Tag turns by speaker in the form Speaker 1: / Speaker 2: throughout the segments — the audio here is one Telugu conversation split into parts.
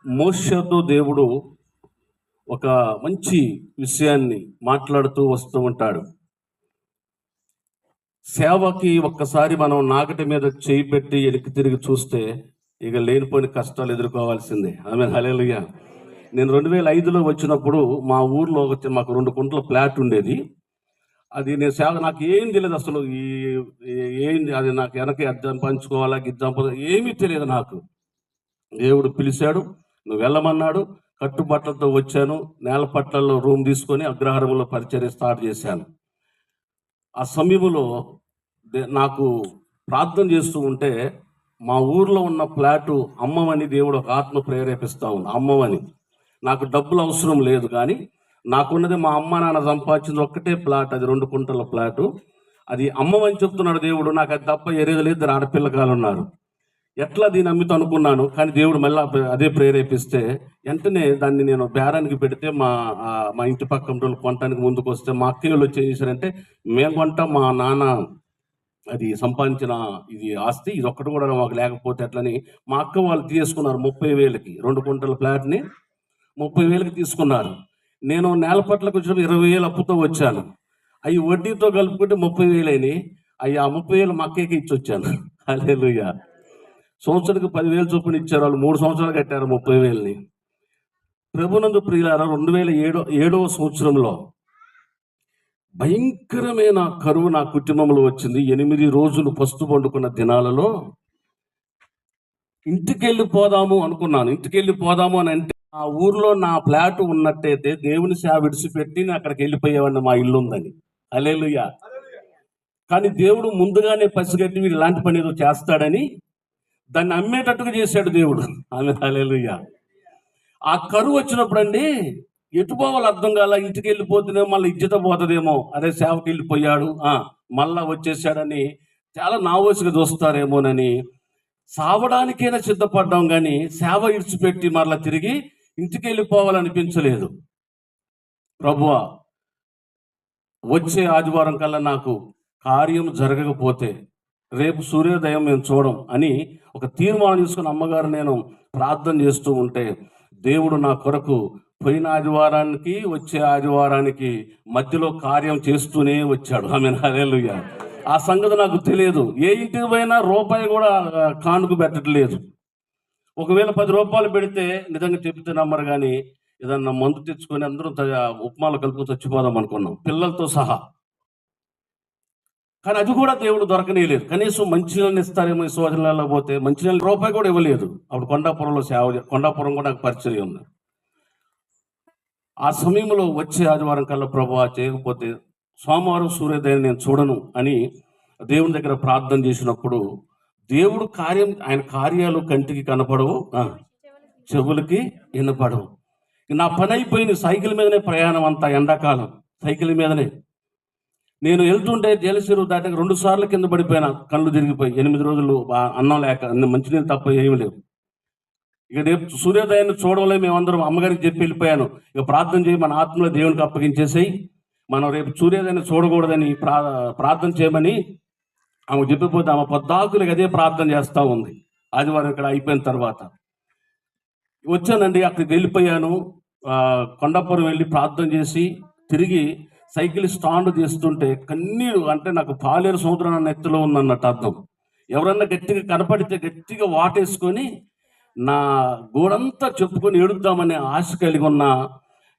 Speaker 1: మోషేతో దేవుడు ఒక మంచి విషయాన్ని మాట్లాడుతూ వస్తూ ఉంటాడు. సేవకి ఒక్కసారి మనం నాగటి మీద చేయి పెట్టి వెనక్కి తిరిగి చూస్తే ఇక లేనిపోయిన కష్టాలు ఎదుర్కోవాల్సిందే. ఆమేన్, హల్లెలూయా. నేను 2005లో వచ్చినప్పుడు మా ఊర్లో మాకు 2 గుంటల ఫ్లాట్ ఉండేది. అది నేను సేవ నాకు ఏం తెలియదు అసలు. ఏంది అది, నాకు వెనక అద్దం పంచుకోవాలా గిద్దం ఏమీ తెలియదు నాకు. దేవుడు పిలిచాడు, నువ్వు వెళ్ళమన్నాడు. కట్టుబట్టలతో వచ్చాను. నేలపట్లలో రూమ్ తీసుకొని అగ్రహారంలో పరిచర్య స్టార్ట్ చేశాను. ఆ సమయంలో నాకు ప్రార్థన చేస్తూ ఉంటే మా ఊర్లో ఉన్న ఫ్లాటు అమ్మమని దేవుడు ఒక ఆత్మ ప్రేరేపిస్తూ ఉంది. అమ్మమని నాకు డబ్బులు అవసరం లేదు, కానీ నాకున్నది మా అమ్మ నాన్న సంపాదించింది ఒక్కటే ఫ్లాట్, అది 2 గుంటల ఫ్లాటు. అది అమ్మమని చెప్తున్నాడు దేవుడు. నాకు అది తప్ప ఎరేది లేదు. 2 ఆడపిల్లకాయలు ఉన్నారు. ఎట్లా దీన్ని అమ్మితో అనుకున్నాను, కానీ దేవుడు మళ్ళీ అదే ప్రేరేపిస్తే వెంటనే దాన్ని నేను బేరానికి పెడితే మా ఇంటి పక్కన రోజులు కొనటానికి ముందుకు వస్తే మా అక్కయ్యలు వచ్చి ఏం చేశారంటే, మేము కొంటాం, మా నాన్న అది సంపాదించిన ఇది ఆస్తి, ఇది ఒక్కటి కూడా మాకు లేకపోతే ఎట్లని మా అక్క వాళ్ళు తీసుకున్నారు 30,000కి. 2 గుంటల ఫ్లాట్ని 30,000కి తీసుకున్నారు. నేను నేలపట్లకు వచ్చినప్పుడు 20,000 అప్పుతో వచ్చాను. అవి వడ్డీతో కలుపుకుంటే 30,000 అయినాయి. అవి ఆ 30,000 మా అక్కయ్యకి ఇచ్చి వచ్చాను. హల్లెలూయా. సంవత్సరానికి 10,000 చొప్పున ఇచ్చారు. వాళ్ళు 3 సంవత్సరాలు కట్టారు 30,000ని. ప్రభునందు ప్రియులారా, 2007వ సంవత్సరంలో భయంకరమైన కరువు నా కుటుంబంలో వచ్చింది. 8 రోజులు పస్తు పండుకున్న దినాలలో ఇంటికి వెళ్ళిపోదాము అనుకున్నాను. ఇంటికి వెళ్ళిపోదాము అని అంటే ఆ ఊర్లో నా ఫ్లాట్ ఉన్నట్టయితే దేవుని సేవ విడిచిపెట్టి నేను అక్కడికి వెళ్ళిపోయేవాడిని, మా ఇల్లు ఉందని. హల్లెలూయా. కానీ దేవుడు ముందుగానే పసిగట్టి వీడు ఇలాంటి పని ఏదో చేస్తాడని దాన్ని అమ్మేటట్టుగా చేశాడు దేవుడు. ఆమేన్, హల్లెలూయా. ఆ కరువు వచ్చినప్పుడు అండి ఎటు పోవాలో అర్థం కాల. ఇంటికి వెళ్ళిపోతేనేమో మళ్ళీ ఇజ్జత పోతుందేమో, అదే సేవకి వెళ్ళిపోయాడు మళ్ళా వచ్చేసాడని చాలా నావోసుగా చూస్తారేమోనని సావడానికైనా సిద్ధపడ్డాం, కానీ సేవ ఇడిచిపెట్టి మరలా తిరిగి ఇంటికి వెళ్ళిపోవాలనిపించలేదు. ప్రభువా, వచ్చే ఆదివారం కల్లా నాకు కార్యం జరగకపోతే రేపు సూర్యోదయం మేము చూడం అని ఒక తీర్మానం తీసుకుని అమ్మగారు నేను ప్రార్థన చేస్తూ ఉంటే దేవుడు నా కొరకు పోయిన ఆదివారానికి వచ్చే ఆదివారానికి మధ్యలో కార్యం చేస్తూనే వచ్చాడు. ఆమేన్, హల్లెలూయా. ఆ సంగతి నాకు తెలియదు. ఏ ఇంటికి పోయినా రూపాయి కూడా కానుక పెట్టట్లేదు. ఒకవేళ 10 రూపాయలు పెడితే నిజంగా చెప్తే నమ్మరు, కానీ ఏదన్నా మందు తెచ్చుకొని అందరూ ఉప్మాలు కలుపుకొని చచ్చిపోదాం అనుకున్నాం, పిల్లలతో సహా. కానీ అది కూడా దేవుడు దొరకనేలేదు. కనీసం మంచినీళ్ళని ఇస్తారేమో ఈ సోదరులలో పోతే మంచినీళ్ళ రూపాయి కూడా ఇవ్వలేదు. అప్పుడు కొండాపురంలో కొండాపురం కూడా నాకు పరిచయం ఉంది. ఆ సమయంలో వచ్చే ఆదివారం కల్లా ప్రభువా చేయకపోతే సోమవారం సూర్యోదయం నేను చూడను అని దేవుని దగ్గర ప్రార్థన చేసినప్పుడు దేవుడు ఆయన కార్యాలు కంటికి కనపడవు, చెవులకి వినపడవు. నా పని అయిపోయింది. సైకిల్ మీదనే ప్రయాణం అంతా, ఎండాకాలం సైకిల్ మీదనే. నేను వెళ్తుంటే జలసిరువు దాటాక 2 సార్లు కింద పడిపోయినా, కళ్ళు తిరిగిపోయి. 8 రోజులు అన్నం లేక, మంచినీళ్ళు తప్ప ఏమి లేవు. ఇక రేపు సూర్యోదయాన్ని చూడలే, మేమందరం అమ్మగారికి చెప్పి వెళ్ళిపోయాను, ఇక ప్రార్థన చేయి, మన ఆత్మలో దేవునికి అప్పగించేసేయి, మనం రేపు సూర్యోదయాన్ని చూడకూడదని ప్రార్థన చేయమని ఆమె చెప్పిపోతే ఆమె పొద్దాకులకి అదే ప్రార్థన చేస్తూ ఉంది. ఆదివారం ఇక్కడ అయిపోయిన తర్వాత వచ్చానండి. అక్కడికి వెళ్ళిపోయాను. కొండాపురం వెళ్ళి ప్రార్థన చేసి తిరిగి సైకిల్ స్టాండ్ చేస్తుంటే కన్నీరు, అంటే నాకు పాలేరు సముద్రం నా నెత్తిలో ఉందన్నట్టు అర్థం. ఎవరన్నా గట్టిగా కనపడితే గట్టిగా వాటేసుకొని నా గోడంతా చెప్పుకొని ఏడుద్దామనే ఆశ కలిగి ఉన్న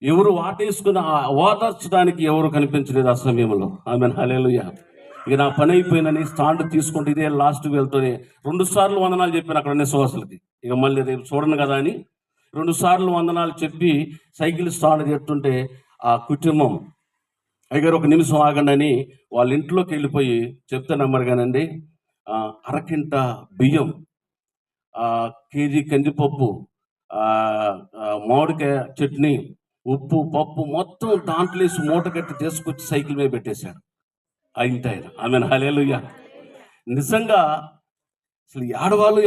Speaker 1: ఎవరు వాటేసుకుని ఓదార్చడానికి ఎవరు కనిపించలేదు ఆ సమయంలో. ఆమేన్, హల్లెలూయా. ఇక నా పని అయిపోయిందని స్టాండ్ తీసుకుంటే ఇదే లాస్ట్కి వెళ్తూనే 2 సార్లు వందనాలు చెప్పాను అక్కడ ఉన్న సువాసులకి. ఇక మళ్ళీ రేపు చూడను కదా అని 2 సార్లు వందనాలు చెప్పి సైకిల్ స్టాండ్ చెప్తుంటే ఆ కుటుంబం, అయ్యగారు 1 నిమిషం ఆగండి అని వాళ్ళ ఇంట్లోకి వెళ్ళిపోయి చెప్తే నమ్మరు కానండి, అరకింట బియ్యం, కేజీ కందిపప్పు, మామిడికాయ చట్నీ, ఉప్పు, పప్పు మొత్తం దాంట్లో వేసి మూట కట్టి తీసుకొచ్చి సైకిల్ మీద పెట్టేశాడు ఆ ఇంటి ఆయన. ఆమేన్, హల్లెలూయా. నిజంగా అసలు ఆడవాళ్ళు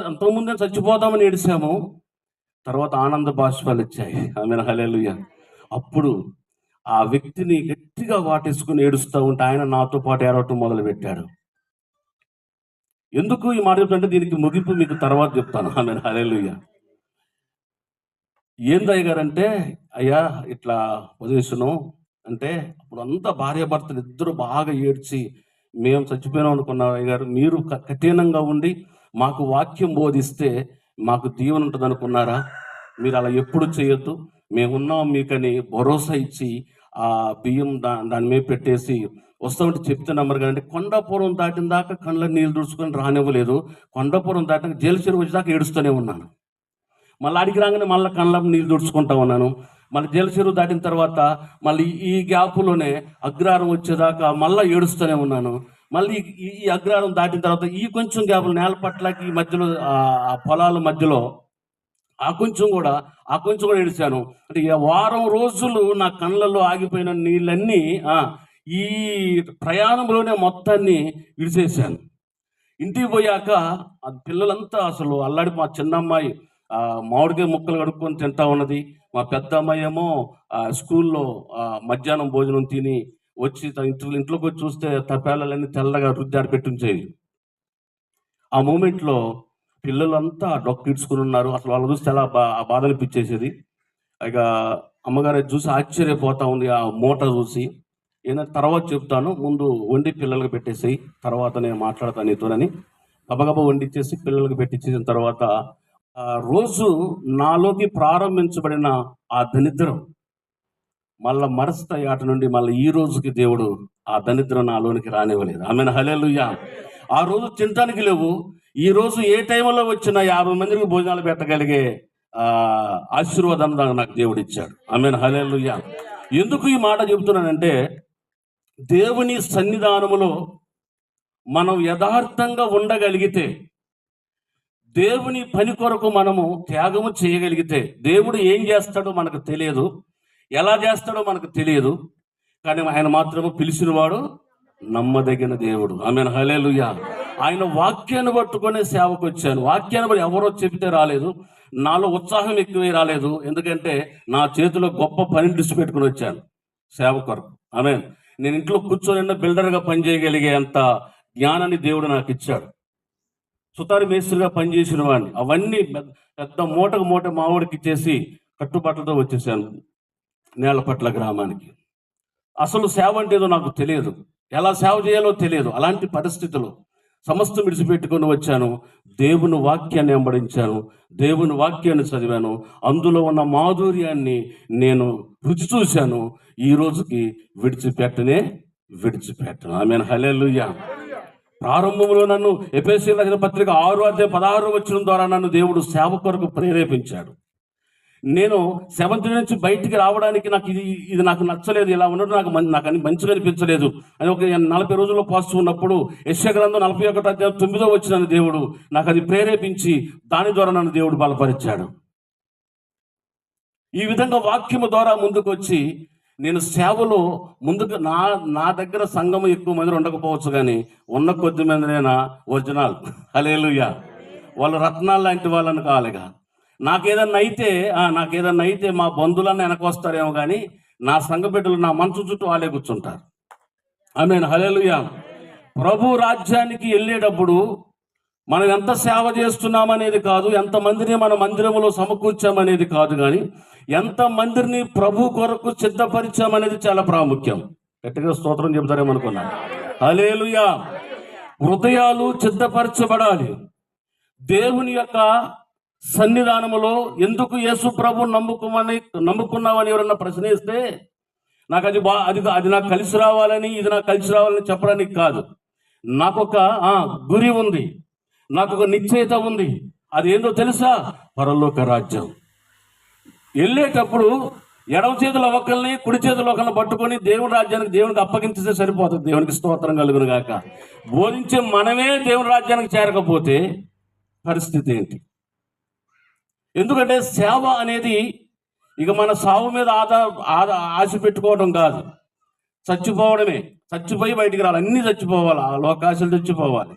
Speaker 1: అంతకుముందే చచ్చిపోదామని ఏడిసాము, తర్వాత ఆనంద బాష్పాలు వచ్చాయి. ఆమేన్, హల్లెలూయా. అప్పుడు ఆ వ్యక్తిని గట్టిగా వాటేసుకుని ఏడుస్తూ ఉంటే ఆయన నాతో పాటు ఏడవటం మొదలు పెట్టాడు. ఎందుకు ఈ మాట చెప్తుంటే దీనికి ముగింపు మీకు తర్వాత చెప్తాను. ఆమేన్, హల్లెలూయా. ఏందయ్య గారు అంటే, అయ్యా ఇట్లా పొజిషను అంటే, అప్పుడు అంతా భార్యాభర్తలు ఇద్దరు బాగా ఏడ్చి, మేము చచ్చిపోయినాం అనుకున్నాం అయ్య గారు, మీరు కఠినంగా ఉండి మాకు వాక్యం బోధిస్తే మాకు దీవెన ఉంటుంది అనుకున్నారా? మీరు అలా ఎప్పుడు చేయొద్దు, మేమున్నాం మీకని భరోసా ఇచ్చి ఆ బియ్యం దాని మీద పెట్టేసి వస్తామంటే చెప్తే నమ్మరు కదండి. కొండాపురం దాటిన దాకా కళ్ళ నీళ్ళు దుడుచుకొని రానివ్వలేదు. కొండాపురం దాటిన జైలు చెరువు వచ్చేదాకా ఏడుస్తూనే ఉన్నాను. మళ్ళీ అడిగి రాగానే మళ్ళీ కళ్ళ నీళ్ళు దుడుచుకుంటా ఉన్నాను. మళ్ళీ జైలు చెరువు దాటిన తర్వాత మళ్ళీ ఈ గ్యాప్లోనే అగ్రహారం వచ్చేదాకా మళ్ళీ ఏడుస్తూనే ఉన్నాను. మళ్ళీ ఈ అగ్రహారం దాటిన తర్వాత ఈ కొంచెం గ్యాపులు నేల పట్లకి మధ్యలో ఆ పొలాల మధ్యలో ఆ కొంచెం కూడా ఏడిచాను. అంటే వారం రోజులు నా కళ్ళల్లో ఆగిపోయిన నీళ్ళన్నీ ఈ ప్రయాణంలోనే మొత్తాన్ని విడిచేశాను. ఇంటికి పోయాక పిల్లలంతా అసలు అల్లాడి, మా చిన్న అమ్మాయి మామిడికాయ ముక్కలు కడుక్కొని తింటా ఉన్నది. మా పెద్ద అమ్మాయి ఏమో స్కూల్లో మధ్యాహ్నం భోజనం తిని వచ్చి ఇంట్లోకి వచ్చి చూస్తే తపేళ్ళన్నీ తెల్లగా రుద్దాడి పెట్టుంచేవి. ఆ మూమెంట్లో పిల్లలంతా డొక్కిడ్చుకుని ఉన్నారు. అసలు వాళ్ళు చూస్తే చాలా బాధ అనిపించేసేది. ఇక అమ్మగారు చూసి ఆశ్చర్యపోతా ఉంది ఆ మూట చూసి. ఏంటంటే తర్వాత చెప్తాను, ముందు వండి పిల్లలకు పెట్టేసి తర్వాత నేను మాట్లాడతాను నీతోనని గబగబా వండిచ్చేసి పిల్లలకు పెట్టించేసిన తర్వాత రోజు నాలోకి ప్రారంభించబడిన ఆ దరిద్రం మళ్ళా మరస్త ఆట నుండి మళ్ళీ ఈ రోజుకి దేవుడు ఆ దరిద్రం నాలోనికి రానివ్వలేదు. ఆమెను హల్లెలూయా. ఆ రోజు తినటానికి లేవు. ఈ రోజు ఏ టైంలో వచ్చినా 50 మందికి భోజనాలు పెట్టగలిగే ఆశీర్వాదం నాకు దేవుడు ఇచ్చాడు. ఆమెను హల్లెలూయా. ఎందుకు ఈ మాట చెబుతున్నానంటే, దేవుని సన్నిధానములో మనం యథార్థంగా ఉండగలిగితే, దేవుని పని కొరకు మనము త్యాగము చేయగలిగితే, దేవుడు ఏం చేస్తాడో మనకు తెలియదు, ఎలా చేస్తాడో మనకు తెలియదు, కానీ ఆయన మాత్రము పిలిచినవాడు నమ్మదగిన దేవుడు. ఆమెను హల్లెలూయా. ఆయన వాక్యాన్ని పట్టుకునే సేవకు వచ్చాను. వాక్యాన్ని బట్టి ఎవరో చెబితే రాలేదు, నాలో ఉత్సాహం ఎక్కువే రాలేదు. ఎందుకంటే నా చేతిలో గొప్ప పని దృష్టి పెట్టుకుని వచ్చాను సేవ కొరకు. ఆమేన్. నేను ఇంట్లో కూర్చొని బిల్డర్గా పనిచేయగలిగే అంత జ్ఞానాన్ని దేవుడు నాకు ఇచ్చాడు. సుతారి మేస్త్రిగా పనిచేసిన వాడిని. అవన్నీ పెద్ద మూటకు మూట మావాడికి ఇచ్చేసి కట్టుబాట్లతో వచ్చేసాను నేలపట్ల గ్రామానికి. అసలు సేవ అంటే ఏదో నాకు తెలియదు, ఎలా సేవ చేయాలో తెలియదు. అలాంటి పరిస్థితులు సమస్తం విడిచిపెట్టుకొని వచ్చాను. దేవుని వాక్యాన్ని వెంబడించాను, దేవుని వాక్యాన్ని చదివాను, అందులో ఉన్న మాధుర్యాన్ని నేను రుచి చూశాను. ఈ రోజుకి విడిచిపెట్టను. ఆమేన్ హల్లెలూయా. ప్రారంభంలో నన్ను ఎఫెసీయులకు రాసిన పత్రిక 6:16 ద్వారా నన్ను దేవుడు సేవ కొరకు ప్రేరేపించాడు. నేను 7th నుంచి బయటికి రావడానికి ఇది నాకు నచ్చలేదు, ఇలా ఉండడం నాకు మంచిగా అనిపించలేదు అని ఒక 40 రోజుల్లో పాస్ ఉన్నప్పుడు యెషయా గ్రంథం 41:9 దేవుడు నాకు అది ప్రేరేపించి దాని ద్వారా నన్ను దేవుడు బలపరిచాడు. ఈ విధంగా వాక్యము ద్వారా ముందుకు వచ్చి నేను సేవలో ముందుకు నా దగ్గర సంఘం ఎక్కువ మంది ఉండకపోవచ్చు, కానీ ఉన్న కొద్ది మందినైనా ఒరిజినల్. హల్లెలూయా. వాళ్ళు రత్నాలు లాంటి వాళ్ళని కావాలిగా. నాకేదన్నా అయితే మా బంధువులన్నీ వెనకొస్తారేమో, కానీ నా సంఘ బిడ్డలు నా మనసు చుట్టూ వాళ్ళే కూర్చుంటారు. ఆమేన్ హల్లెలూయా. ప్రభు రాజ్యానికి వెళ్ళేటప్పుడు మనం ఎంత సేవ చేస్తున్నామనేది కాదు, ఎంతమందిని మన మందిరంలో సమకూర్చామనేది కాదు, కానీ ఎంతమందిని ప్రభు కొరకు సిద్ధపరిచామనేది చాలా ప్రాముఖ్యం. గట్టిగా స్తోత్రం చెబుతారేమనుకున్నాను. హల్లెలూయా. హృదయాలు సిద్ధపరచబడాలి. దేవుని యొక్క సన్నిధానములో ఎందుకు యేసు ప్రభు నమ్ముకున్నామని ఎవరన్నా ప్రశ్నిస్తే నాకు అది నాకు కలిసి రావాలని, ఇది నాకు కలిసి రావాలని చెప్పడానికి కాదు. నాకొక గురి ఉంది, నాకొక నిశ్చయిత ఉంది. అది ఏందో తెలుసా? పరలోక రాజ్యం. వెళ్ళేటప్పుడు ఎడమ చేతుల ఒకరిని కుడి చేతుల ఒకరిని పట్టుకొని దేవుని రాజ్యానికి దేవునికి అప్పగించితే సరిపోతుంది. దేవునికి స్తోత్రం కలుగును గాక. బోధించే మనమే దేవుని రాజ్యానికి చేరకపోతే పరిస్థితి ఏంటి? ఎందుకంటే సేవ అనేది ఇక మన సావు మీద ఆశ పెట్టుకోవడం కాదు, చచ్చిపోవడమే. చచ్చిపోయి బయటికి రావాలి, అన్నీ చచ్చిపోవాలి. ఆ లోకాశలు చచ్చిపోవాలి,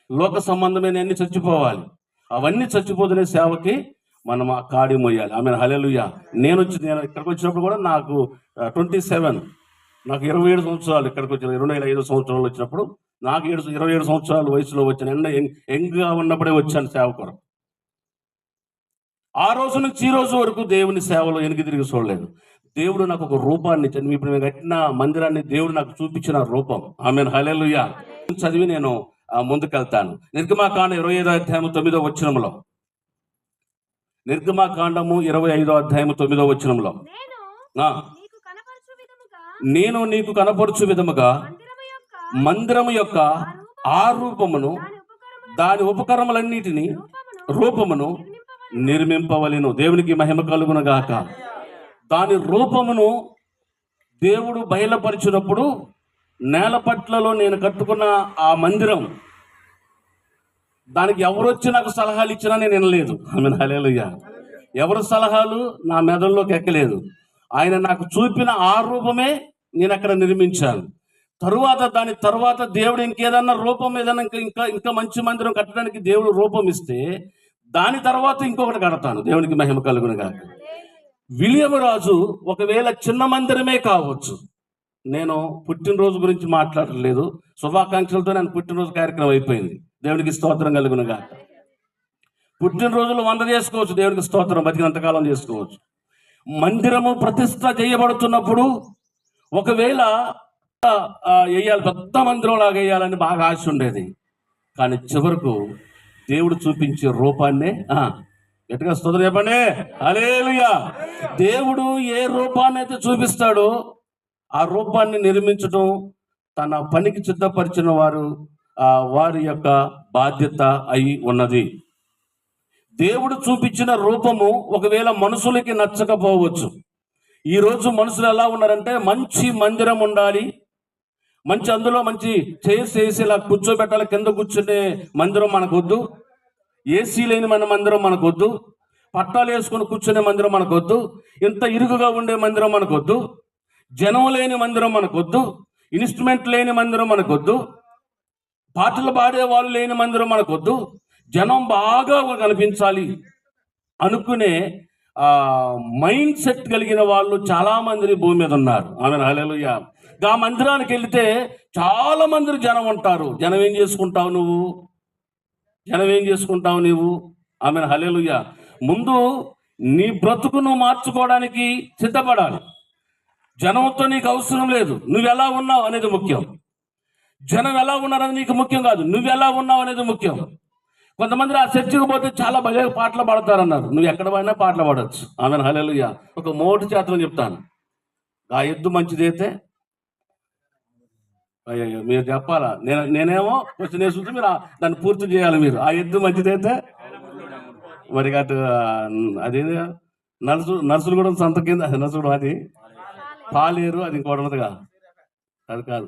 Speaker 1: లోక సంబంధమైన అన్ని చచ్చిపోవాలి. అవన్నీ చచ్చిపోతున్న సేవకి మనం ఆ కాడి మొయ్యాలి. ఆమేన్ హల్లెలూయా. నేను ఇక్కడికి వచ్చినప్పుడు కూడా నాకు 27, నాకు 27 సంవత్సరాలు. ఇక్కడికి వచ్చిన 2005 సంవత్సరాలు వచ్చినప్పుడు నాకు 27 సంవత్సరాల వయసులో వచ్చిన యంగ్గా ఉన్నప్పుడే వచ్చాను సేవ కొరకు. ఆ రోజు నుంచి ఈ రోజు వరకు దేవుని సేవలో వెనక్కి తిరిగి చూడలేదు. దేవుడు నాకు ఒక రూపాన్ని ఇచ్చాడు. ఇప్పుడు మేము కట్టిన మందిరాన్ని దేవుడు నాకు చూపించిన రూపం. ఆమేన్, హల్లెలూయా. చదివి నేను ముందుకెళ్తాను. నిర్గమాకాండ 25వ అధ్యాయం 9వ వచనంలో, నిర్గమాకాండము 25వ అధ్యాయం 9వ వచనంలో, నేను నీకు కనపరచు విధముగా మందిరము యొక్క ఆ రూపమును దాని ఉపకరణములన్నిటిని రూపమును నిర్మింపవలెను. దేవునికి మహిమ కలుగును గాక. దాని రూపమును దేవుడు బయలుపరిచినప్పుడు నేలపట్లలో నేను కట్టుకున్న ఆ మందిరం, దానికి ఎవరు వచ్చి నాకు సలహాలు ఇచ్చినా నేను వినలేదు. ఆమేన్, హల్లెలూయా. ఎవరి సలహాలు నా మెదడులోకి ఎక్కలేదు. ఆయన నాకు చూపిన ఆ రూపమే నేను అక్కడ నిర్మించాను. దాని తరువాత దేవుడు ఇంకేదన్నా రూపం, ఏదన్నా ఇంకా మంచి మందిరం కట్టడానికి దేవుడు రూపం ఇస్తే దాని తర్వాత ఇంకొకటి కడతాను. దేవునికి మహిమ కలుగును గాక. విలియం రాజు ఒకవేళ చిన్న మందిరమే కావచ్చు. నేను పుట్టినరోజు గురించి మాట్లాడలేదు, శుభాకాంక్షలతో నేను పుట్టినరోజు కార్యక్రమం అయిపోయింది. దేవునికి స్తోత్రం కలుగును గాక. పుట్టినరోజులు 100 చేసుకోవచ్చు, దేవునికి స్తోత్రం, బతికినంతకాలం చేసుకోవచ్చు. మందిరము ప్రతిష్ట చేయబడుతున్నప్పుడు ఒకవేళ వేయాలి, పెద్ద మందిరం లాగా వేయాలని బాగా ఆశ ఉండేది. కానీ చివరకు దేవుడు చూపించే రూపాన్నే గట్టిగా స్తోత్రం చెప్పండి, హల్లెలూయా. దేవుడు ఏ రూపాన్ని అయితే చూపిస్తాడో ఆ రూపాన్ని నిర్మించడం తన పనికి సిద్ధపరిచిన వారి యొక్క బాధ్యత అయి ఉన్నది. దేవుడు చూపించిన రూపము ఒకవేళ మనుషులకి నచ్చకపోవచ్చు. ఈరోజు మనుషులు ఎలా ఉన్నారంటే, మంచి మందిరం ఉండాలి, అందులో మంచి చైర్స్ వేసి ఇలా కూర్చోబెట్టాలి, కింద కూర్చునే మందిరం మనకొద్దు, ఏసీ లేని మందిరం మనకొద్దు, పట్టాలు వేసుకుని కూర్చునే మందిరం మనకొద్దు, ఇంత ఇరుకుగా ఉండే మందిరం మనకొద్దు, జనం లేని మందిరం మనకొద్దు, ఇన్స్ట్రుమెంట్ లేని మందిరం మనకొద్దు, పాటలు పాడే వాళ్ళు లేని మందిరం మనకొద్దు, జనం బాగా కనిపించాలి అనుకునే మైండ్ సెట్ కలిగిన వాళ్ళు చాలా మంది భూమి మీద ఉన్నారు. ఆమేన్, హల్లెలూయా. ఆ మందిరానికి వెళితే చాలా మంది జనం ఉంటారు. జనం ఏం చేసుకుంటావు నువ్వు? ఆమేన్, హల్లెలూయా. ముందు నీ బ్రతుకును మార్చుకోవడానికి సిద్ధపడాలి. జనంతో నీకు అవసరం లేదు. నువ్వు ఎలా ఉన్నావు అనేది ముఖ్యం. జనం ఎలా ఉన్నారని నీకు ముఖ్యం కాదు, నువ్వు ఎలా ఉన్నావు అనేది ముఖ్యం. కొంతమంది ఆ చర్చికి పోతే చాలా భలే పాటలు పాడతారన్నారు. నువ్వు ఎక్కడ పోయినా పాటలు పాడవచ్చు. ఆమేన్, హల్లెలూయా. ఒక మోటు చేతను చెప్తాను. ఆ ఎద్దు మంచిదైతే, అయ్యో మీరు చెప్పాలా, నేనేమో కొంచెం నేర్చుకుంటే మీరు దాన్ని పూర్తి చేయాలి. మీరు ఆ ఎద్దు మంచిదైతే మరి అటు అది నర్సులు కూడా సంత కింద నర్సుడు, అది పాలేరు, అది ఇంకోటి ఉన్నదిగా, అది కాదు,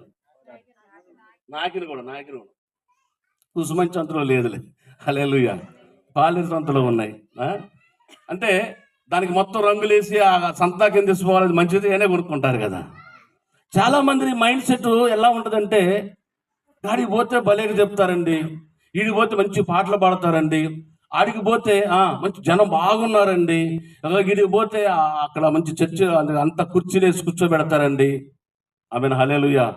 Speaker 1: నాకిని కూడా కుసుమంచి సంతలో లేదులే. హల్లెలూయా. పాలేరు సంతలో ఉన్నాయి. అంటే దానికి మొత్తం రంగులేసి ఆ సంతా కింద తీసుకోవాలి, మంచిది అనే కొనుక్కుంటారు కదా. చాలా మంది మైండ్ సెట్ ఎలా ఉంటుందంటే, గాడికి పోతే భలేగా చెప్తారండి, ఈడికి పోతే మంచి పాటలు పాడతారండి, ఆడికి పోతే మంచి జనం బాగున్నారండి, ఈడికి పోతే అక్కడ మంచి చర్చి అంత కుర్చీలేసి కూర్చోబెడతారండి. ఆమేన్, హల్లెలూయా.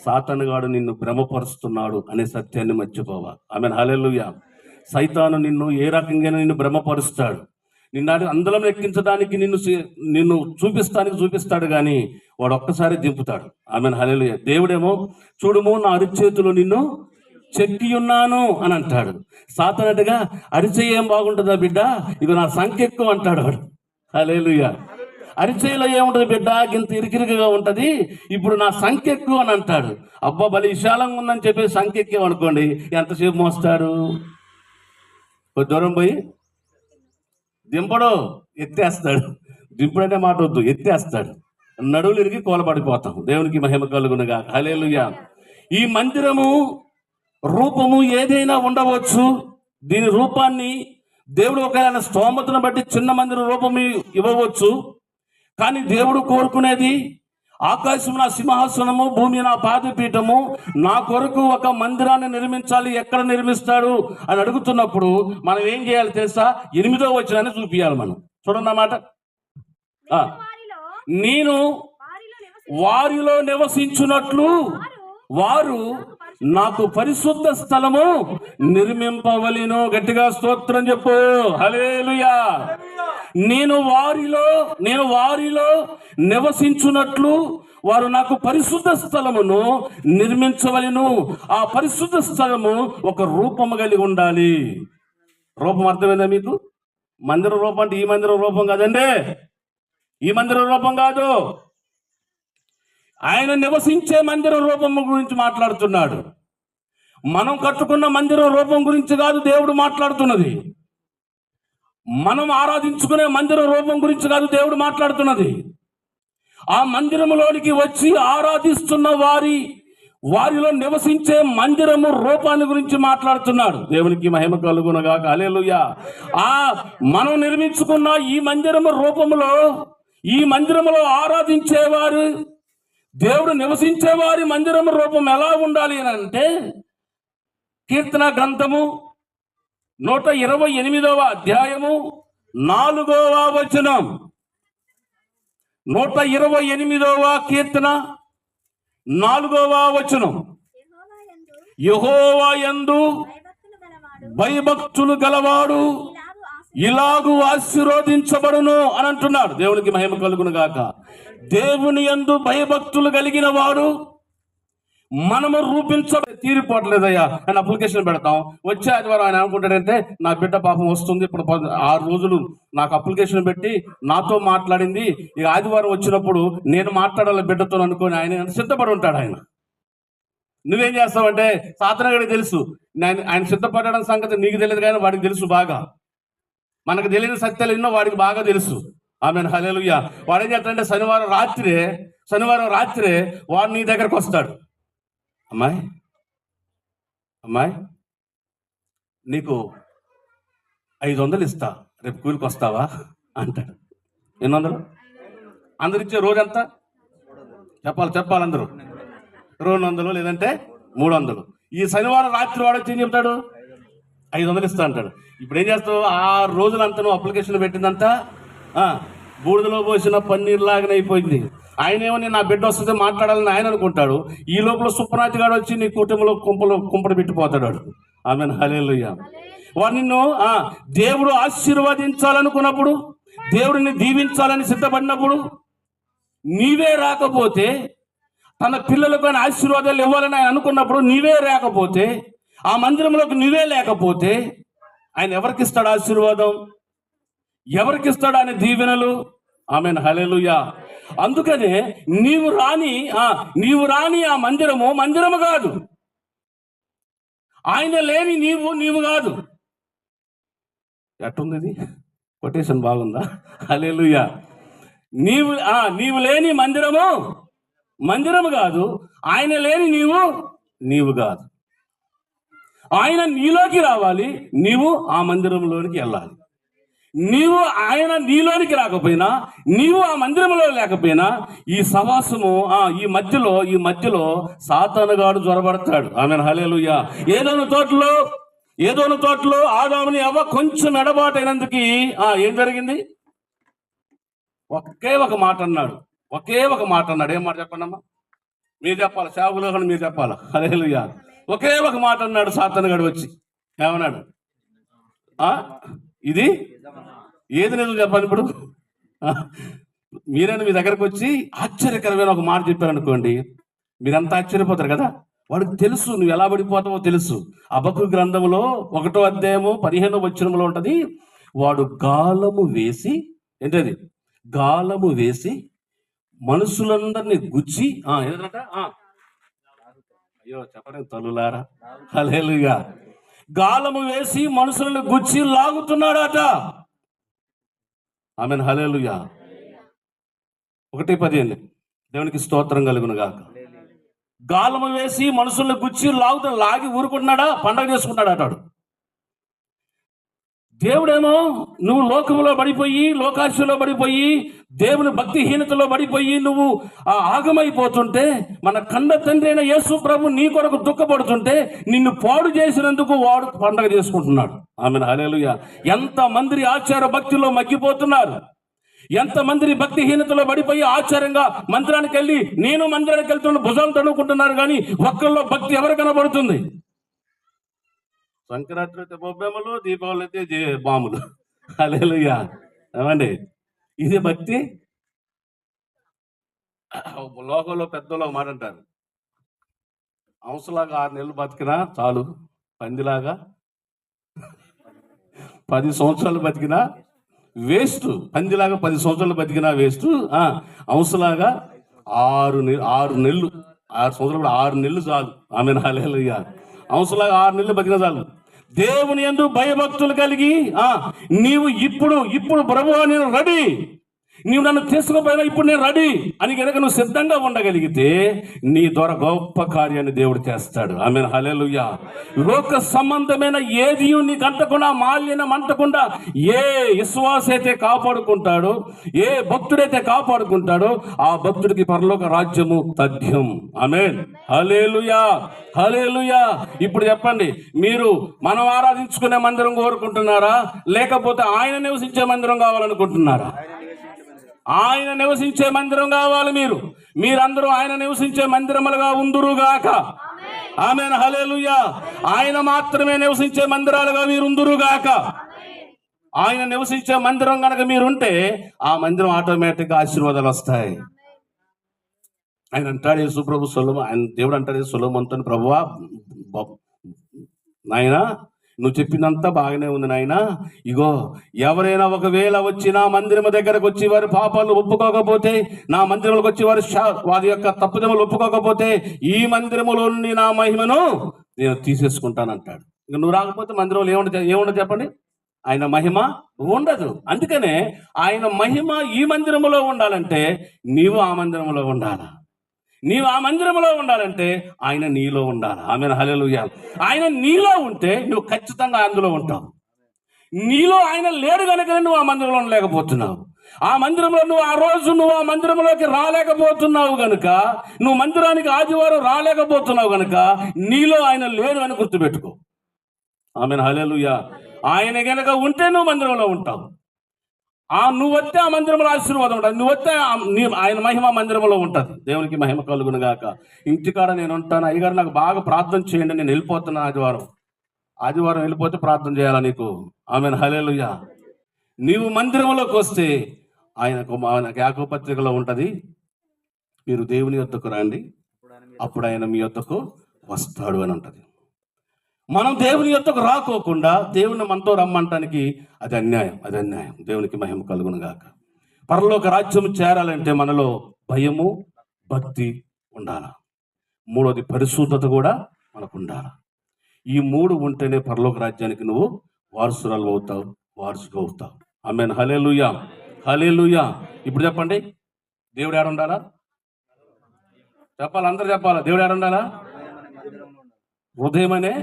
Speaker 1: సాతానుగాడు నిన్ను భ్రమపరుస్తున్నాడు అనే సత్యాన్ని మర్చిపోవాలి. ఆమేన్, హల్లెలూయా. సైతాను నిన్ను ఏ రకంగా నిన్ను భ్రమపరుస్తాడు, నిన్ను అందులో ఎక్కించడానికి నిన్ను చూపిస్తాడు, కానీ వాడు ఒక్కసారి దింపుతాడు. ఆమేన్, హల్లెలూయా. దేవుడేమో చూడుము నా అరిచేతులు నిన్ను చెక్కి ఉన్నాను అని అంటాడు. సాతానుగా అరిచేయి ఏం బాగుంటుందా బిడ్డ, ఇక నా సంఖ్య ఎక్కువ అంటాడు వాడు. హల్లెలూయా. అరిచేయిలో ఏముంటుంది బిడ్డ, ఇంత ఇరికిరికిగా ఉంటుంది, ఇప్పుడు నా సంఖ్య ఎక్కువ అని అంటాడు. అబ్బా బలి విశాలంగా ఉందని చెప్పి సంఖ్య ఎక్కువనుకోండి, ఎంతసేపు మోస్తాడు? కొద్ది దూరం పోయి దింపడు, ఎత్తేస్తాడు. దింపుడనే మాట వద్దు, ఎత్తేస్తాడు. నడువులు ఇరిగి కోలపడిపోతాం. దేవునికి మహిమ కలుగునుగా. హల్లెలూయా. ఈ మందిరము రూపము ఏదైనా ఉండవచ్చు. దీని రూపాన్ని దేవుడు ఒకవేళ స్తోమతను బట్టి చిన్న మందిరం రూపం ఇవ్వవచ్చు. కానీ దేవుడు కోరుకునేది, ఆకాశం నా సింహాసనము, భూమి నా పాదపీఠము, నా కొరకు ఒక మందిరాన్ని నిర్మించాలి. ఎక్కడ నిర్మిస్తాడు అని అడుగుతున్నప్పుడు మనం ఏం చేయాలి తెలుసా? 8వ వచనాన్ని చూపియాలి. మనం చూడండి అన్నమాట. నేను వారిలో నివసించున్నట్లు వారు నాకు పరిశుద్ధ స్థలము నిర్మింపవలెను. గట్టిగా స్తోత్రం చెప్పు. హల్లెలూయా. నేను వారిలో నివసించున్నట్లు వారు నాకు పరిశుద్ధ స్థలమును నిర్మించవలెను. ఆ పరిశుద్ధ స్థలము ఒక రూపము కలిగి ఉండాలి. రూపం అర్థమైందా మీకు? మందిర రూపం అంటే ఈ మందిరం రూపం కాదండి, ఈ మందిరం రూపం కాదు. ఆయన నివసించే మందిర రూపం గురించి మాట్లాడుతున్నాడు. మనం కట్టుకున్న మందిర రూపం గురించి కాదు దేవుడు మాట్లాడుతున్నది. మనం ఆరాధించుకునే మందిర రూపం గురించి కాదు దేవుడు మాట్లాడుతున్నది. ఆ మందిరములోనికి వచ్చి ఆరాధిస్తున్న వారిలో నివసించే మందిరము రూపాన్ని గురించి మాట్లాడుతున్నాడు. దేవునికి మహిమ కలుగునగాక. హల్లెలూయా. మనం నిర్మించుకున్న ఈ మందిరము రూపములో, ఈ మందిరములో ఆరాధించేవారు, దేవుడు నివసించేవారి మందిరము రూపం ఎలా ఉండాలి అని అంటే, కీర్తన గ్రంథము 128వ అధ్యాయము 4వ వచనం. 128వ కీర్తన 4వ వచనం. యెహోవా యందు భయభక్తులు గలవాడు ఇలాగు ఆశీర్వదించబడును అని అంటున్నాడు. దేవునికి మహిమ కలుగును గాక. దేవుని యందు భయభక్తులు కలిగిన వాడు మనము తీరిపోవట్లేదయ్యా అని అప్లికేషన్ పెడతాం. వచ్చే ఆదివారం ఆయన అనుకుంటాడంటే, నా బిడ్డ పాపం వస్తుంది, ఇప్పుడు 6 రోజులు నాకు అప్లికేషన్ పెట్టి నాతో మాట్లాడింది, ఇక ఆదివారం వచ్చినప్పుడు నేను మాట్లాడాలి బిడ్డతో అనుకొని ఆయన సిద్ధపడి ఉంటాడు. ఆయన నువ్వేం చేస్తావంటే, సాతనగడికి తెలుసు ఆయన సిద్ధపడడం సంగతి నీకు తెలియదు కానీ వాడికి తెలుసు బాగా. మనకు తెలియని సత్యాలు ఎన్నో వాడికి బాగా తెలుసు. ఆమెన్. హల్లెలూయా. వాడు ఏం చేస్తాడంటే, శనివారం రాత్రే వాడు నీ దగ్గరకు వస్తాడు. అమ్మాయి నీకు 500 ఇస్తా, రేపు కూలికి వస్తావా అంటాడు. 800? అందరు ఇచ్చే రోజంతా చెప్పాలి అందరూ 200 లేదంటే 300. ఈ శనివారం రాత్రి వాడు వచ్చి ఏం చెప్తాడు, 500 ఇస్తా అంటాడు. ఇప్పుడు ఏం చేస్తావు, 6 రోజులంతా నువ్వు అప్లికేషన్ పెట్టిందంతా బూడిదలో పోసిన పన్నీర్ లాగానే అయిపోయింది. ఆయనేమో నేను నా బిడ్డ వస్తుంటే మాట్లాడాలని ఆయన అనుకుంటాడు. ఈ లోపల సుప్రనాథ్ గారు వచ్చి నీ కుటుంబంలో కుంపలు పెట్టిపోతాడు. ఆమెన్. హల్లెలూయా. వాడు నిన్ను దేవుడు ఆశీర్వదించాలనుకున్నప్పుడు, దేవుడిని దీవించాలని సిద్ధపడినప్పుడు నీవే రాకపోతే, తన పిల్లలకు ఆయన ఆశీర్వాదాలు ఇవ్వాలని ఆయన అనుకున్నప్పుడు నీవే రాకపోతే, ఆ మందిరంలోకి నువ్వే లేకపోతే ఆయన ఎవరికి ఇస్తాడు ఆశీర్వాదం? ఎవరికి ఇస్తాడు ఆయన దీవెనలు? ఆమెన్. హల్లెలూయా. అందుకనే నీవు రాని ఆ మందిరము కాదు. ఆయన లేని నీవు కాదు. ఎట్టుంది ఇది? కొటేషన్ బాగుందా? హల్లెలూయా. నీవు లేని మందిరము కాదు. ఆయన లేని నీవు కాదు. ఆయన నీలోకి రావాలి, నీవు ఆ మందిరంలోనికి వెళ్ళాలి. ఆయన నీలోనికి రాకపోయినా, నీవు ఆ మందిరంలో లేకపోయినా, ఈ సవాసము ఈ మధ్యలో సాతానుగాడు జ్వరబడతాడు. ఆమెన్. హల్లెలూయా. ఏదోను తోటలో ఆదాముని అవ్వ కొంచెం ఎడబాటైనందుకు ఏం జరిగింది? ఒకే ఒక మాట అన్నాడు. ఏం మాట చెప్పండమ్మా? మీరు చెప్పాలి, సేవకులు మీరు చెప్పాలి. హల్లెలూయా. ఒకే ఒక మాట అన్నాడు సాతానుగాడు వచ్చి. ఏమన్నాడు? ఇది ఏది నిజం చెప్పాలి. ఇప్పుడు మీరైనా మీ దగ్గరకు వచ్చి ఆశ్చర్యకరమైన ఒక మాట చెప్పారనుకోండి, మీరంతా ఆశ్చర్యపోతారు కదా. వాడికి తెలుసు నువ్వు ఎలా పడిపోతావో తెలుసు. హబక్కూకు గ్రంథంలో 1వ అధ్యాయము 15వ వచనంలో ఉంటది, వాడు గాలము వేసి మనుషులందరినీ గుచ్చి ఏదన్నట చెప్పడం తల్లులారా. హల్లెలూయా. గాలము వేసి మనుషులను గుచ్చి లాగుతున్నాడట. ఆమెన్. హల్లెలూయా. 1:15. దేవునికి స్తోత్రం కలుగును గాక. గాలము వేసి మనుషులను గుచ్చి లాగి ఊరుకుంటున్నాడా? పండగ చేసుకుంటాడు అటాడు. దేవుడేమో నువ్వు లోకములో పడిపోయి, లోకాశలో పడిపోయి, దేవుని భక్తిహీనతలో పడిపోయి నువ్వు ఆగమైపోతుంటే, మన కన్న తండ్రి అయిన యేసు ప్రభు నీ కొరకు దుఃఖపడుతుంటే, నిన్ను పాడు చేసినందుకు వాడు పండగ చేసుకుంటున్నాడు. ఆమెన్. హల్లెలూయా. ఎంతమంది ఆచార భక్తిలో మగ్గిపోతున్నారు, ఎంతమంది భక్తిహీనతలో పడిపోయి ఆచారంగా మందిరానికి వెళ్ళి, నేను మందిరానికి వెళ్తున్న భుజాలు తడుకుంటున్నారు, కానీ ఒక్కళ్ళలో భక్తి ఎవరు కనబడుతుంది? సంక్రాంతి అయితే బొబ్బెమ్మలు, దీపావళి అయితే బాములు. హల్లెలూయా. ఏమండి? ఇదే భక్తి. లోకంలో పెద్దోళ్ళు ఒక మాట అంటారు, హంసలాగా 6 నెలలు బతికినా చాలు, పందిలాగా 10 సంవత్సరాలు బతికినా వేస్ట్. పందిలాగా 10 సంవత్సరాలు బతికినా వేస్ట్. హంసలాగా 6 నెలలు, 6 సంవత్సరాలు, 6 నెలలు చాలు. ఆమె హల్లెలూయా. హంసలాగా 6 నెలలు బతికినా చాలు. దేవుని యందు భయభక్తులు కలిగి నీవు ఇప్పుడు ప్రభువా నేను రెడీ, నీవు నన్ను తీసుకుపోయినా ఇప్పుడు నేను రెడీ అని కనుక నువ్వు సిద్ధంగా ఉండగలిగితే నీ ద్వారా గొప్ప కార్యాన్ని దేవుడు చేస్తాడు. ఆమేన్ హల్లెలూయా. లోక సంబంధమైన ఏది నీకు అంటకుండా, మాలిన్యం అంటకుండా ఏ విశ్వాస అయితే కాపాడుకుంటాడో, ఏ భక్తుడైతే కాపాడుకుంటాడో ఆ భక్తుడికి పరలోక రాజ్యము తథ్యం. ఆమేన్ హల్లెలూయా. హల్లెలూయా. ఇప్పుడు చెప్పండి, మీరు మనం ఆరాధించుకునే మందిరం కోరుకుంటున్నారా, లేకపోతే ఆయన నివసించే మందిరం కావాలనుకుంటున్నారా? ఆయన నివసించే మందిరం కావాలి. మీరందరూ ఆయన నివసించే మందిరములుగా ఉందురుగాక. ఆమేన్ హల్లెలూయా. ఆయన మాత్రమే నివసించే మందిరాలుగా మీరు ఉందురుగాక. ఆయన నివసించే మందిరం కనుక మీరుంటే ఆ మందిరం ఆటోమేటిక్గా ఆశీర్వాదాలు వస్తాయి. ఆయన అంటాడు యేసుప్రభు ఆయన దేవుడు అంటాడు సొలొమోనుతో, ప్రభువా నాయనా నువ్వు చెప్పినంత బాగానే ఉంది నాయనా, ఇగో ఎవరైనా ఒకవేళ వచ్చి నా మందిరం దగ్గరకు వచ్చి వారి పాపాలు ఒప్పుకోకపోతే, నా మందిరంలోకి వచ్చి వారి యొక్క తప్పుదములు ఒప్పుకోకపోతే ఈ మందిరములో నుండి నా మహిమను నేను తీసేసుకుంటానంటాడు. ఇక నువ్వు రాకపోతే మందిరంలో ఏముండదు చెప్పండి? ఆయన మహిమ ఉండదు. అందుకనే ఆయన మహిమ ఈ మందిరములో ఉండాలంటే నీవు ఆ మందిరంలో ఉండాలా. నీవు ఆ మందిరంలో ఉండాలంటే ఆయన నీలో ఉండాలి. ఆమేన్ హల్లెలూయా. ఆయన నీలో ఉంటే నువ్వు ఖచ్చితంగా అందులో ఉంటావు. నీలో ఆయన లేడు కనుక నువ్వు ఆ మందిరంలో ఉండలేకపోతున్నావు. ఆ మందిరంలో నువ్వు ఆ రోజు నువ్వు ఆ మందిరంలోకి రాలేకపోతున్నావు కనుక, నువ్వు మందిరానికి ఆదివారం రాలేకపోతున్నావు కనుక నీలో ఆయన లేడు అని గుర్తుపెట్టుకో. ఆమేన్ హల్లెలూయా. ఆయన కనుక ఉంటే నువ్వు మందిరంలో ఉంటావు. నువ్వు వస్తే ఆ మందిరంలో ఆశీర్వాదం ఉంటుంది. నువ్వు వస్తే ఆయన మహిమ మందిరంలో ఉంటుంది. దేవునికి మహిమ కలుగును గాక. ఇంటికాడ నేను ఉంటాను, అయ్యగారు నాకు బాగా ప్రార్థన చేయండి, నేను వెళ్ళిపోతున్నా ఆదివారం వెళ్ళిపోతే ప్రార్థన చేయాలా నీకు? ఆమేన్ హల్లెలూయా. నీవు మందిరంలోకి వస్తే ఆయనకు యాకోబు పత్రికలో ఉంటుంది, మీరు దేవుని యొద్దకు రండి అప్పుడు ఆయన మీ యొద్దకు వస్తాడు అని ఉంటుంది. మనం దేవుని యొద్దకు రాకోకుండా దేవుని మనతో రమ్మంటానికి అది అన్యాయం. దేవునికి మహిమ కలుగును గాక. పరలోక రాజ్యం చేరాలంటే మనలో భయము, భక్తి ఉండాలి. మూడోది పరిశుద్ధత కూడా మనకు ఉండాలి. ఈ 3 ఉంటేనే పరలోక రాజ్యానికి నువ్వు వారసురాలు అవుతావు, వారసుగా అవుతావు. ఆమేన్ హల్లెలూయా. హల్లెలూయా. ఇప్పుడు చెప్పండి, దేవుడు ఏడ ఉండాలా? చెప్పాలి, అందరూ చెప్పాలా. దేవుడు ఏడ ఉండాలా? హృదయం అనే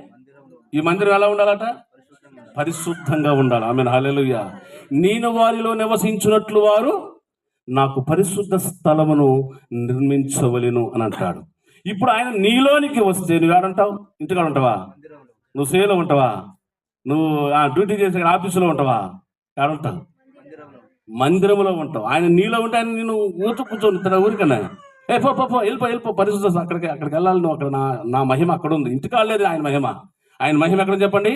Speaker 1: ఈ మందిరం ఎలా ఉండాలట? పరిశుద్ధంగా ఉండాలి. ఆమేన్ హల్లెలూయా. నేను వారిలో నివసించినట్లు వారు నాకు పరిశుద్ధ స్థలమును నిర్మించవలెను అని అంటాడు. ఇప్పుడు ఆయన నీలోనికి వస్తే నువ్వు ఏడంటావు? ఇంటికాడ ఉంటావా? నువ్వు సేలో ఉంటావా? నువ్వు డ్యూటీ చేసే ఆఫీసులో ఉంటావా? ఏడంటావు? మందిరంలో ఉంటావు. ఆయన నీలో ఉంటే ఆయన నేను కూర్చొని ఊరికన్నా వెళ్ళిపో పరిశుద్ధ అక్కడికి వెళ్ళాలి నువ్వు. అక్కడ నా మహిమ అక్కడ ఉంది. ఇంటికాడ లేదు ఆయన మహిమ. ఆయన మహిమ ఎక్కడ చెప్పండి?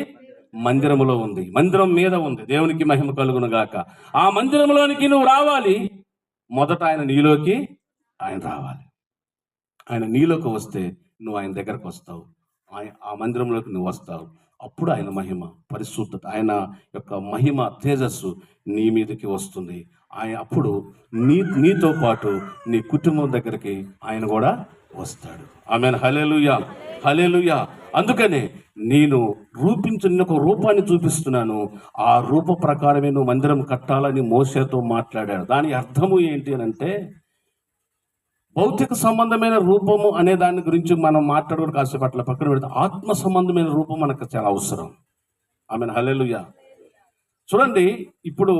Speaker 1: మందిరములో ఉంది, మందిరం మీద ఉంది. దేవునికి మహిమ కలుగును గాక. ఆ మందిరంలోనికి నువ్వు రావాలి. మొదట ఆయన నీలోకి రావాలి. ఆయన నీలోకి వస్తే నువ్వు ఆయన దగ్గరకు వస్తావు. ఆ మందిరంలోకి నువ్వు వస్తావు. అప్పుడు ఆయన మహిమ, పరిశుద్ధత, ఆయన యొక్క మహిమ తేజస్సు నీ మీదకి వస్తుంది. అప్పుడు నీతో పాటు నీ కుటుంబం దగ్గరికి ఆయన కూడా వస్తాడు. ఆమేన్ హల్లెలూయా. హల్లెలూయా. అందుకనే నేను ఒక రూపాన్ని చూపిస్తున్నాను, ఆ రూప ప్రకారమే నువ్వు మందిరం కట్టాలని మోషేతో మాట్లాడాడు. దాని అర్థము ఏంటి అని అంటే, భౌతిక సంబంధమైన రూపము అనే దాని గురించి మనం మాట్లాడుకుని కాసేపు అట్లా పక్కన పెడితే, ఆత్మ సంబంధమైన రూపం మనకు చాలా అవసరం. ఆమేన్ హల్లెలూయా. చూడండి, ఇప్పుడు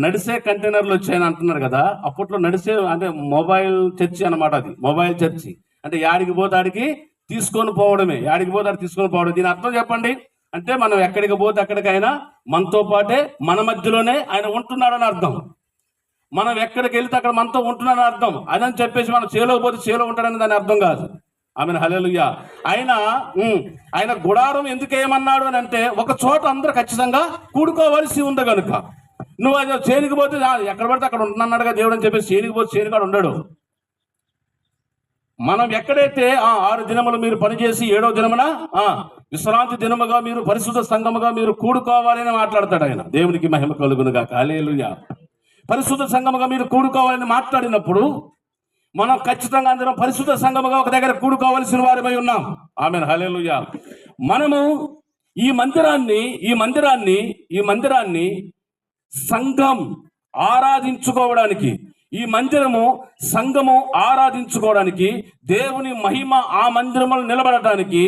Speaker 1: నడిసే కంటైనర్లు వచ్చాయని అంటున్నారు కదా. అప్పట్లో నడిసే అంటే మొబైల్ చర్చి అన్నమాట. అది మొబైల్ చర్చి అంటే యాడికి పోతే ఆడికి తీసుకొని పోవడమే. యాడికి పోతే ఆడికి తీసుకొని పోవడం. దీని అర్థం చెప్పండి. అంటే మనం ఎక్కడికి పోతే అక్కడికైనా మనతో పాటే, మన మధ్యలోనే ఆయన ఉంటున్నాడని అర్థం. మనం ఎక్కడికి వెళ్తే అక్కడ మనతో ఉంటున్నాడని అర్థం. అదని చెప్పేసి మనం చేలోకి పోతే చేలో ఉంటాడని దాని అర్థం కాదు. ఆమేన్ హల్లెలూయా. ఆయన గుడారం ఎందుకు ఏమన్నాడు అని అంటే, ఒక చోట అందరూ ఖచ్చితంగా కూడుకోవలసి ఉంది కనుక. నువ్వు అది చేనికి పోతే ఎక్కడ పడితే అక్కడ ఉంటున్నాడుగా దేవుడు అని చెప్పేసి చేనికి పోతే చేనికాడు ఉండడు. మనం ఎక్కడైతే 6 దినములు మీరు పనిచేసి 7వ దినమున విశ్రాంతి దినముగా మీరు పరిశుద్ధ సంఘముగా మీరు కూడుకోవాలని మాట్లాడతాడు ఆయన. దేవునికి మహిమ కలుగునుగా. హల్లెలూయా. పరిశుద్ధ సంఘముగా మీరు కూడుకోవాలని మాట్లాడినప్పుడు మనం ఖచ్చితంగా అందరం పరిశుద్ధ సంఘముగా ఒక దగ్గర కూడుకోవాల్సిన వారిపై ఉన్నాం. ఆమేన్. హల్లెలూయా. మనము ఈ మందిరాన్ని సంఘం ఆరాధించుకోవడానికి, ఈ మందిరము సంఘము ఆరాధించుకోవడానికి, దేవుని మహిమ ఆ మందిరములో నిలబడటానికి,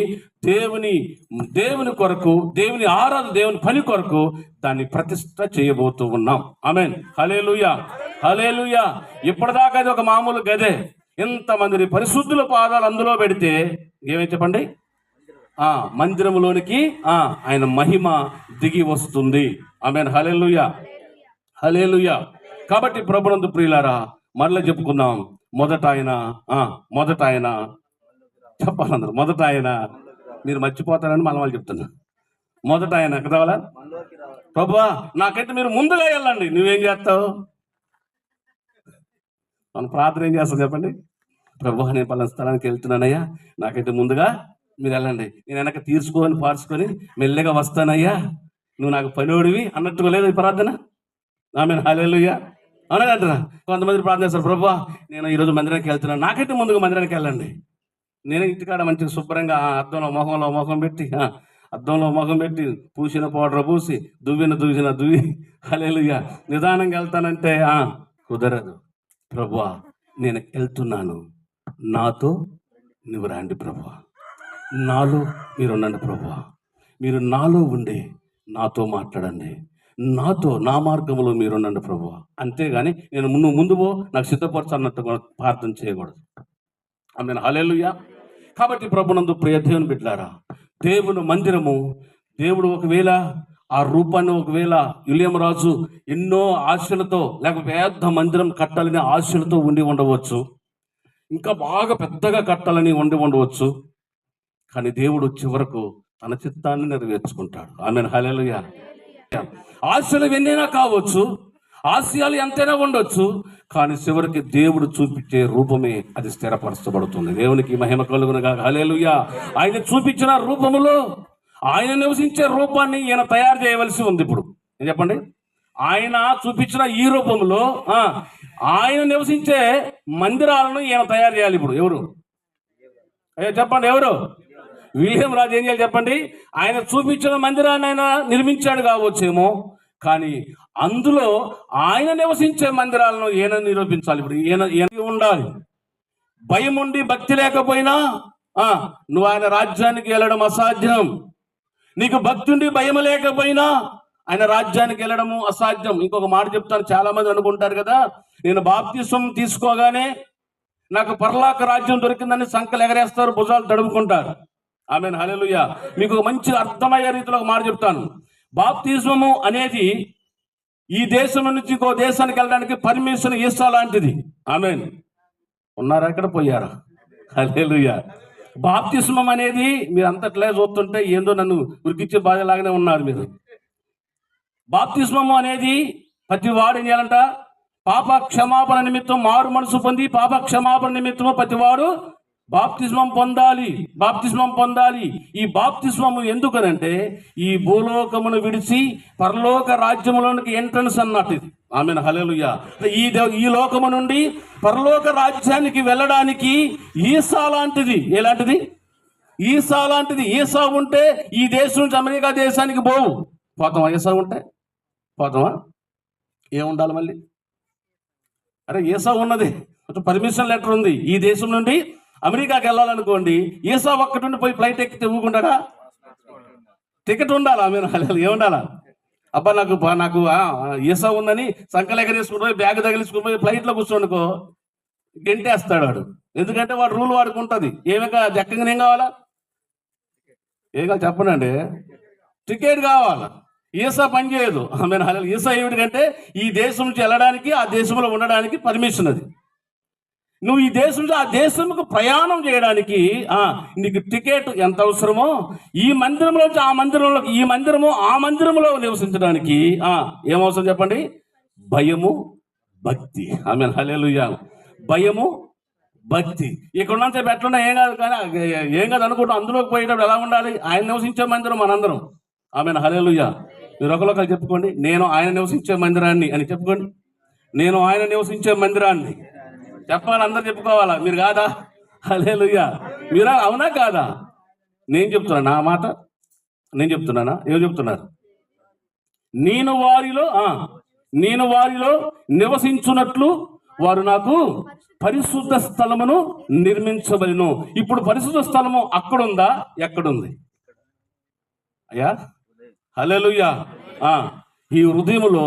Speaker 1: దేవుని కొరకు, దేవుని పని కొరకు దాన్ని ప్రతిష్ట చేయబోతూ ఉన్నాం. ఆమేన్. హల్లెలూయా. హల్లెలూయా. ఇప్పటిదాకా అది ఒక మామూలు గదే. ఇంతమంది పరిశుద్ధుల పాదాలు అందులో పెడితే ఏమైతే చెప్పండి, మందిరములోనికి ఆయన మహిమ దిగి వస్తుంది. ఆమేన్. హల్లెలూయా. హల్లెలూయా. కాబట్టి ప్రభునందు ప్రియులారా, మరలా చెప్పుకుందాం. మొదట ఆయన చెప్పాలందరూ. మొదట ఆయన, మీరు మర్చిపోతారని మళ్ళీ వాళ్ళు చెప్తున్నా. మొదట ఆయన కదా, ప్రభువా నాకైతే మీరు ముందుగా వెళ్ళండి. నువ్వేం చేస్తావు? మన ప్రార్థన ఏం చేస్తాం చెప్పండి? ప్రభువా నేను పలానా స్థలానికి వెళ్తున్నానయ్యా, నాకైతే ముందుగా మీరు వెళ్ళండి, నేను వెనక తీర్చుకొని పార్చుకొని మెల్లగా వస్తానయ్యా, నువ్వు నాకు పనివాడివి అన్నట్టుగా లేదు ఈ ప్రార్థన. ఆమేన్. హల్లెలూయా. అవునంటారా? కొంతమంది ప్రార్థన చేస్తారు, ప్రభువా నేను ఈరోజు మందిరానికి వెళ్తున్నాను, నాకైతే ముందుగా మందిరానికి వెళ్ళండి. నేను ఇంటికాడ మంచిగా శుభ్రంగా అద్దంలో మొహం పెట్టి పూసిన పౌడర్ పూసి దువ్వి హల్లెలూయా నిదానంగా వెళ్తానంటే కుదరదు. ప్రభువా నేను వెళ్తున్నాను, నాతో నువ్వు రండి ప్రభువా, నాలో మీరు ఉండండి ప్రభువా, మీరు నాలో ఉండి నాతో మాట్లాడండి, నా మార్గంలో మీరు ఉండండి ప్రభువా. అంతేగాని నేను ముందు పో నాకు సిద్ధపరచు అన్నట్టు ప్రార్థన చేయకూడదు. ఆమేన్. హల్లెలూయా. కాబట్టి ప్రభునందు ప్రియ దేవుని బిడ్డలారా, దేవుని మందిరము, దేవుడు ఒకవేళ ఆ రూపాన్ని ఒకవేళ విలియం రాజు ఎన్నో ఆశలతో లేక పెద్ద మందిరం కట్టాలని ఆశలతో ఉండి ఉండవచ్చు, ఇంకా బాగా పెద్దగా కట్టాలని ఉండి ఉండవచ్చు. కానీ దేవుడు చివరకు తన చిత్తాన్ని నెరవేర్చుకుంటాడు. ఆమేన్. హల్లెలూయా. ఆశలు ఎన్నైనా కావచ్చు, ఆశయాలు ఎంతైనా ఉండొచ్చు, కానీ చివరికి దేవుడు చూపించే రూపమే అది స్థిరపరచబడుతుంది. దేవునికి మహిమ కలుగునుగా. హల్లెలూయా. ఆయన చూపించిన రూపములో ఆయన నివసించే రూపాన్ని ఈయన తయారు చేయవలసి ఉంది. ఇప్పుడు ఏం చెప్పండి, ఆయన చూపించిన ఈ రూపంలో ఆయన నివసించే మందిరాలను ఈయన తయారు చేయాలి. ఇప్పుడు ఎవరు చెప్పండి, ఎవరు? విలియం రాజు ఏం చేయాలి చెప్పండి? ఆయన చూపించిన మందిరాన్ని ఆయన నిర్మించాడు కావచ్చేమో, కానీ అందులో ఆయన నివసించే మందిరాలను ఈయన నిరూపించాలి. ఇప్పుడు ఈయన ఉండాలి. భయం ఉండి భక్తి లేకపోయినా నువ్వు ఆయన రాజ్యానికి వెళ్ళడం అసాధ్యం. నీకు భక్తి ఉండి భయం లేకపోయినా ఆయన రాజ్యానికి వెళ్ళడము అసాధ్యం. ఇంకొక మాట చెప్తాను, చాలా మంది అనుకుంటారు కదా, నేను బాప్తిస్మం తీసుకోగానే నాకు పరలోక రాజ్యం దొరికిందని సంకలు ఎగరేస్తారు, భుజాలు తడుపుకుంటారు. ఆమేన్. హల్లెలూయా. మీకు ఒక మంచి అర్థమయ్యే రీతిలో ఒక మాట చెప్తాను. బాప్తిస్మము అనేది ఈ దేశం నుంచి ఇంకో దేశానికి వెళ్ళడానికి పర్మిషన్ ఇస్తా లాంటిది. ఆమేన్. ఉన్నారా? ఇక్కడ పోయారా? హల్లెలూయా. బాప్తిస్మం అనేది మీరు అంతట్లే చూస్తుంటే ఏందో నన్ను ఉరికిచ్చే బాధలాగానే ఉన్నారు మీరు. బాప్తిస్మము అనేది ప్రతి వాడు ఏం చేయాలంట? పాప క్షమాపణ నిమిత్తం మారు మనసు పొంది పాప క్షమాపణ నిమిత్తము ప్రతివాడు బాప్తిస్మం పొందాలి. ఈ బాప్తిస్మము ఎందుకనంటే ఈ భూలోకమును విడిచి పరలోక రాజ్యములోనికి ఎంట్రన్స్ అన్నట్టు. ఆమేన్. హల్లెలూయా. ఈ లోకము నుండి పరలోక రాజ్యానికి వెళ్ళడానికి ఈసా లాంటిది. ఎలాంటిది? ఈసా లాంటిది. ఈసా ఉంటే ఈ దేశం నుంచి అమెరికా దేశానికి పోతామా? ఈసా ఉంటే పోతామా? ఏముండాలి మళ్ళీ? అరే ఈసా ఉన్నది, పర్మిషన్ లెటర్ ఉంది. ఈ దేశం నుండి అమెరికాకి వెళ్ళాలనుకోండి, ఈసా ఒక్కటి నుండి పోయి ఫ్లైట్ ఎక్కితే ఊకుంటాడా? టికెట్ ఉండాలా? ఆమేన్. హల్లెలూయా. ఏముండాలా? అబ్బా నాకు ఈసా ఉందని సంకలెగరేసుకుని పోయి బ్యాగ్ తగిలించుకుని పోయి ఫ్లైట్లో కూర్చోనుకో గెంటేస్తాడు వాడు. ఎందుకంటే వాడు రూల్ వాడికి ఉంటుంది. జక్కగా ఏం కావాలా? ఏం కావాలి చెప్పనండి? టికెట్ కావాలా? ఈసా పని చేయదు. ఆమేన్. హల్లెలూయా. ఈసా ఏమిటంటే ఈ దేశం నుంచి వెళ్ళడానికి, ఆ దేశంలో ఉండడానికి పర్మిషన్ అది. నువ్వు ఈ దేశం నుంచి ఆ దేశంకు ప్రయాణం చేయడానికి నీకు టికెట్ ఎంత అవసరమో, ఈ మందిరంలో ఆ మందిరంలోకి, ఈ మందిరము ఆ మందిరంలో నివసించడానికి ఏమవసరం చెప్పండి? భయము, భక్తి. ఆమేన్, హల్లెలూయా. భయము, భక్తి. ఇక్కడ ఉన్నంత ఎట్లున్నా ఏం కాదు, కానీ ఏం కాదు అనుకుంటాం. అందులోకి పోయేటప్పుడు ఎలా ఉండాలి? ఆయన నివసించే మందిరం మనందరం. ఆమేన్, హల్లెలూయా. మీరు ఒకరు చెప్పుకోండి, నేను ఆయన నివసించే మందిరాన్ని అని చెప్పుకోండి. నేను ఆయన నివసించే మందిరాన్ని చెప్పాలి, అందరు చెప్పుకోవాలా? మీరు కాదా? హల్లెలూయా. మీరా? అవునా కాదా? నేను చెప్తున్నా నా మాట, నేను చెప్తున్నానా? ఏం చెప్తున్నారు? నేను వారిలో నివసించున్నట్లు వారు నాకు పరిశుద్ధ స్థలమును నిర్మించబడిను. ఇప్పుడు పరిశుద్ధ స్థలము అక్కడుందా? ఎక్కడుంది అయ్యా? హల్లెలూయా. ఈ హృదయములో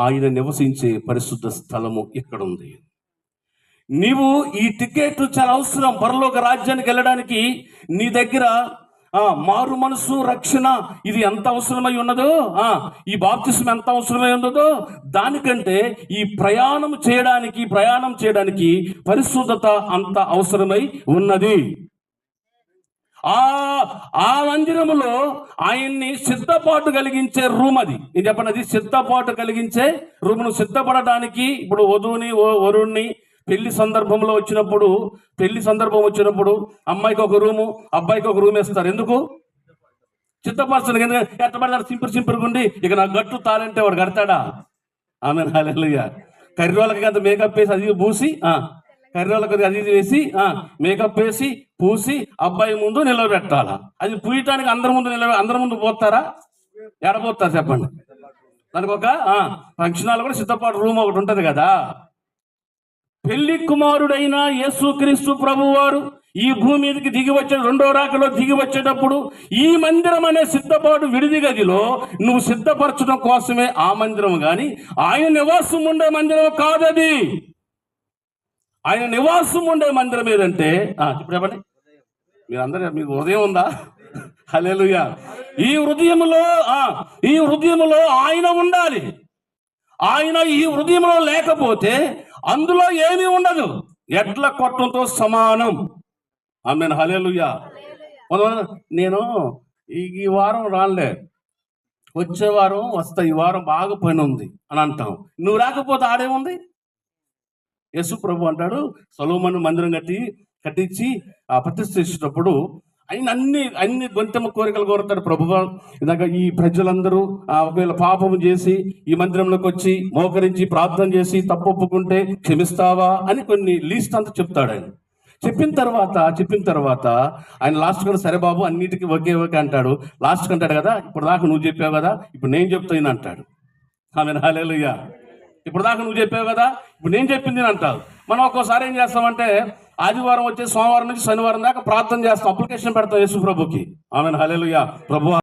Speaker 1: ఆయన నివసించే పరిశుద్ధ స్థలము ఇక్కడుంది. నీవు ఈ టికెట్ చాలా అవసరం. పరలోక రాజ్యానికి వెళ్ళడానికి నీ దగ్గర మారు మనసు, రక్షణ, ఇది ఎంత అవసరమై ఉన్నదో, ఈ బాప్తిస్మం ఎంత అవసరమై ఉన్నదో, దానికంటే ఈ ప్రయాణం చేయడానికి పరిశుద్ధత అంత అవసరమై ఉన్నది. ఆ మందిరములో ఆయన్ని సిద్ధపాటు కలిగించే రూమ్ అది. నేను చెప్పండి, అది సిద్ధపాటు కలిగించే రూమును సిద్ధపడడానికి. ఇప్పుడు వరుణ్ణి పెళ్లి సందర్భం వచ్చినప్పుడు అమ్మాయికి ఒక రూము, అబ్బాయికి ఒక రూమ్ వేస్తారు. ఎందుకు? సిద్ధపరచడానికి. ఎందుకంటే ఎట్టబడతాడు సింపురుగా ఉండి, ఇక నాకు గట్టు తాలంటే వాడు కడతాడా? ఆమేన్, హల్లెలూయా. కర్రోళ్ళకి అంత మేకప్ వేసి అది పూసి, కర్రోళ్ళకి అది వేసి మేకప్ వేసి పూసి అబ్బాయి ముందు నిలబెట్టాలా. అది పూయటానికి అందరి ముందు పోతారా? ఎడపోతారు చెప్పండి. దానికి ఒక ఫంక్షన్ హాల్ కూడా సిద్ధపాటు రూమ్ ఒకటి ఉంటది కదా. పెళ్లి కుమారుడైన యేసుక్రీస్తు ప్రభువారు ఈ భూమి మీదకి రెండో రాకలో దిగి వచ్చేటప్పుడు ఈ మందిరం అనే సిద్ధపాటు విడిది గదిలో నువ్వు సిద్ధపరచడం కోసమే ఆ మందిరం, కానీ ఆయన నివాసం ఉండే మందిరం కాదది. ఆయన నివాసం ఉండే మందిరం ఏదంటే, ఇప్పుడు చెప్పండి, మీకు హృదయం ఉందా? హల్లెలూయా. ఈ హృదయములో ఆయన ఉండాలి. ఆయన ఈ హృదయంలో లేకపోతే అందులో ఏమీ ఉండదు. ఎడ్ల కొట్టంతో సమానం. ఆమేన్, హల్లెలూయా. నేను ఈ వారం రాలే, వచ్చే వారం వస్తా, ఈ వారం బాగా పని ఉంది అని అంటాం. నువ్వు రాకపోతే ఆడేముంది? యేసు ప్రభు అంటాడు, సొలొమోను మందిరం కట్టించి ప్రతిష్ఠించినప్పుడు ఆయన అన్ని గొంతెమ్మ కోరికలు కోరుతాడు. ప్రభువా, ఇందాక ఈ ప్రజలందరూ ఒకవేళ పాపం చేసి ఈ మందిరంలోకి వచ్చి మోకరించి ప్రార్థన చేసి తప్పు ఒప్పుకుంటే క్షమిస్తావా అని కొన్ని లిస్ట్ అంతా చెప్తాడు. ఆయన చెప్పిన తర్వాత ఆయన లాస్ట్ కూడా సరే బాబు అన్నిటికీ ఒకే అంటాడు. లాస్ట్కి అంటాడు కదా, ఇప్పుడు దాకా నువ్వు చెప్పావు కదా, ఇప్పుడు నేను చెప్తాను అంటాడు. ఆమేన్, హల్లెలూయా. ఇప్పుడు దాకా నువ్వు చెప్పావు కదా, ఇప్పుడు నేను చెప్పింది అంటావు. మనం ఒక్కోసారి ఏం చేస్తామంటే ఆదివారం వచ్చే సోమవారం నుంచి శనివారం దాకా ప్రార్థన చేస్తాం, అప్లికేషన్ పెడతాం యేసు ప్రభుకి. ఆమేన్, హల్లెలూయా. ప్రభు